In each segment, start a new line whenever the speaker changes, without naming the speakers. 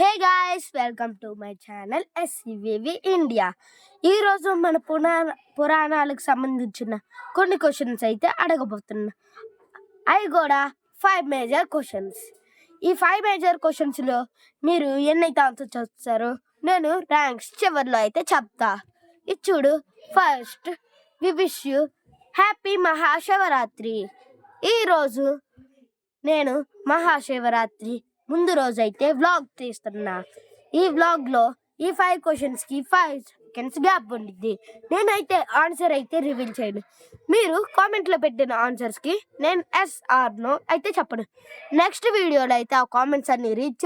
Hey guys, welcome to my channel SCVV India. ఈరోజు మన పురాణాలకు సంబంధించిన కొన్ని క్వశ్చన్స్ అయితే అడగబోతున్నా. అవి కూడా 5 మేజర్ క్వశ్చన్స్. ఈ 5 మేజర్ క్వశ్చన్స్లో మీరు ఎన్నైతే ఆన్సర్ చేస్తారో నేను ర్యాంక్స్ చివరిలో అయితే చెప్తా. ఇది చూడు. First, we wish you happy Mahashivratri. ఈరోజు నేను మహాశివరాత్రి ముందు రోజు అయితే వ్లాగ్ తీస్తున్నా. ఈ వ్లాగ్లో ఈ 5 క్వశ్చన్స్కి 5 సెకండ్స్ గ్యాప్ ఉండిద్ది. నేనైతే ఆన్సర్ అయితే రివీల్ చేయను. మీరు కామెంట్లో పెట్టిన ఆన్సర్స్కి నేను ఎస్ ఆర్ నో అయితే చెప్పను. నెక్స్ట్ వీడియోలో అయితే ఆ కామెంట్స్ అన్ని రీడ్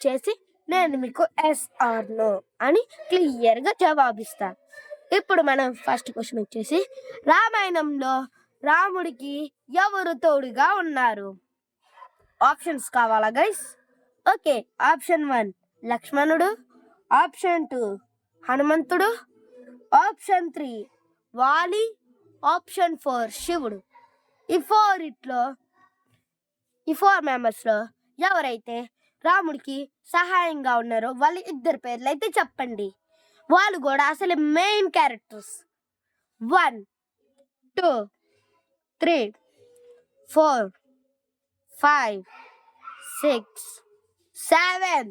చేసి నేను మీకు ఎస్ ఆర్ నో అని క్లియర్గా జవాబిస్తాను. ఇప్పుడు మనం ఫస్ట్ క్వశ్చన్ వచ్చేసి, రామాయణంలో రాముడికి ఎవరు తోడుగా ఉన్నారు? ఆప్షన్స్ కావాలా గైస్? ఓకే. ఆప్షన్ 1 లక్ష్మణుడు, ఆప్షన్ 2 హనుమంతుడు, ఆప్షన్ 3 వాలి, ఆప్షన్ 4 శివుడు. ఈ 4 మెంబర్స్లో ఎవరైతే రాముడికి సహాయంగా ఉన్నారో వాళ్ళ ఇద్దరు పేర్లు అయితే చెప్పండి. వాళ్ళు కూడా అసలు మెయిన్ క్యారెక్టర్స్. 1 2 3 4 5 6 7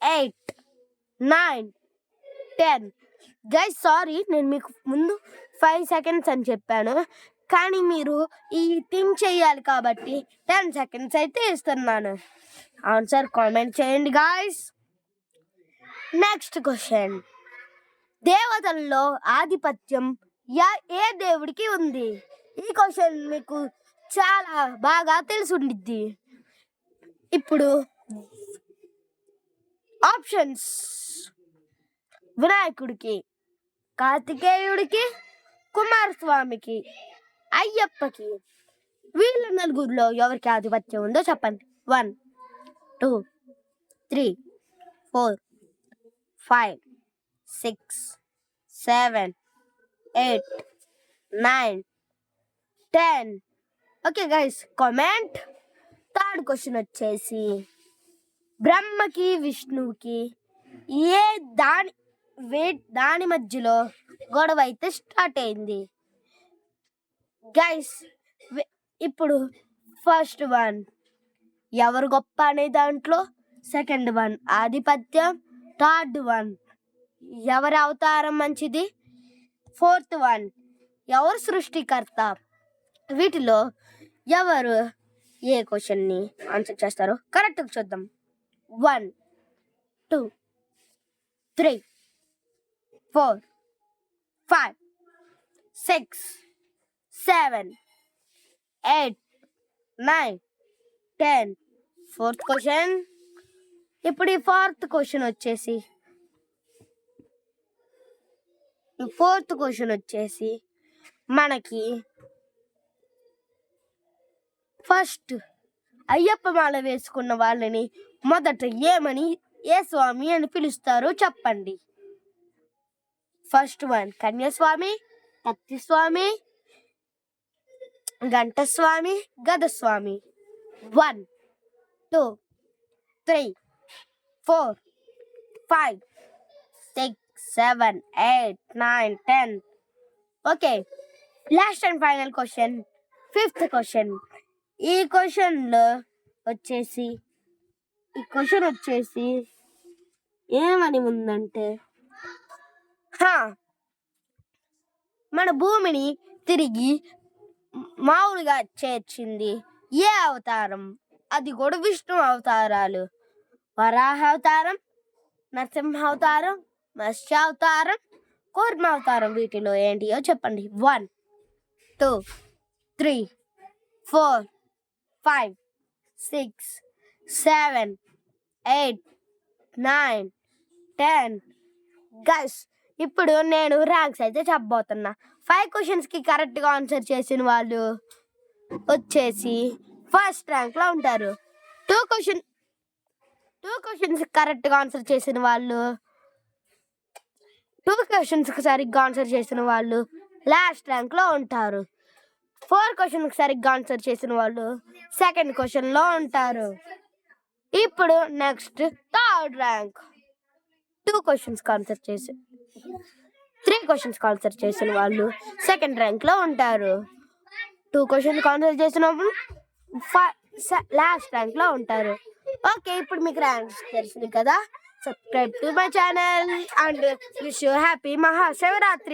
8 9 10. గైస్ సారీ, నేను మీకు ముందు 5 సెకండ్స్ అని చెప్పాను, కానీ మీరు ఈ థింక్ చేయాలి కాబట్టి 10 సెకండ్స్ అయితే ఇస్తున్నాను. ఆన్సర్ కామెంట్ చేయండి గాయస్. నెక్స్ట్ క్వశ్చన్, దేవతల్లో ఆధిపత్యం ఏ దేవుడికి ఉంది? ఈ క్వశ్చన్ మీకు చాలా బాగా తెలిసి ఉండిద్ది. ఇప్పుడు ఆప్షన్స్: వినాయకుడికి, కార్తికేయుడికి, కుమారస్వామికి, అయ్యప్పకి. వీళ్ళ నలుగురిలో ఎవరికి ఆధిపత్యం ఉందో చెప్పండి. 1 2 3 4 5 6 7 8 9 10. Okay guys, comment. Third question వచ్చేసి, బ్రహ్మకి విష్ణువుకి దాని మధ్యలో గొడవ అయితే స్టార్ట్ అయింది? గైస్ ఇప్పుడు ఫస్ట్ 1 ఎవరు గొప్ప అనే దాంట్లో, సెకండ్ 1 ఆధిపత్యం, థర్డ్ 1 ఎవరి అవతారం మంచిది, ఫోర్త్ 1 ఎవరు సృష్టికర్త. వీటిలో ఎవరు ఏ క్వశ్చన్ని ఆన్సర్ చేస్తారో కరెక్ట్గా చూద్దాం. 1 2 3 4 5 6 7 8 9 10. Fourth question. ఇప్పుడు ఈ ఫోర్త్ క్వశ్చన్ వచ్చేసి మనకి ఫస్ట్ అయ్యప్ప మాల వేసుకున్న వాళ్ళని మొదట ఏ స్వామి అని పిలుస్తారో చెప్పండి. First 1 కన్యాస్వామి, Kattiswamy, గంటస్వామి, గదస్వామి. 1 2 3 4 5 6 7 8 9 10. Okay, last and final question, fifth question. ఈ క్వశ్చన్ వచ్చేసి ఏమని ఉందంటే, మన భూమిని తిరిగి మామూలుగా చేర్చింది ఏ అవతారం? అది కూడా విష్ణు అవతారాలు. వరాహ అవతారం, నరసింహ అవతారం, మత్స్య అవతారం, కూర్మ అవతారం. వీటిలో ఏంటియో చెప్పండి. 1 2 3 4 5 6 7 8 9 10. గైస్ ఇప్పుడు నేను ర్యాంక్స్ అయితే చెప్పబోతున్నా. 5 క్వశ్చన్స్కి కరెక్ట్గా ఆన్సర్ చేసిన వాళ్ళు వచ్చేసి ఫస్ట్ ర్యాంక్లో ఉంటారు. 2 క్వశ్చన్స్ కరెక్ట్గా ఆన్సర్ చేసిన వాళ్ళు, 2 క్వశ్చన్స్కి సరిగ్గా ఆన్సర్ చేసిన వాళ్ళు లాస్ట్ ర్యాంక్లో ఉంటారు. 4 క్వశ్చన్కి సరిగ్గా ఆన్సర్ చేసిన వాళ్ళు సెకండ్ క్వశ్చన్లో ఉంటారు. ఇప్పుడు నెక్స్ట్ థర్డ్ ర్యాంక్ 3 క్వశ్చన్స్కి ఆన్సర్ చేసిన వాళ్ళు సెకండ్ ర్యాంక్లో ఉంటారు. 2 క్వశ్చన్స్కి ఆన్సర్ చేసిన వాళ్ళు లాస్ట్ ర్యాంక్లో ఉంటారు. ఓకే, ఇప్పుడు మీకు ర్యాంక్స్ తెలిసింది కదా. Subscribe to my channel and wish you happy Mahashivratri.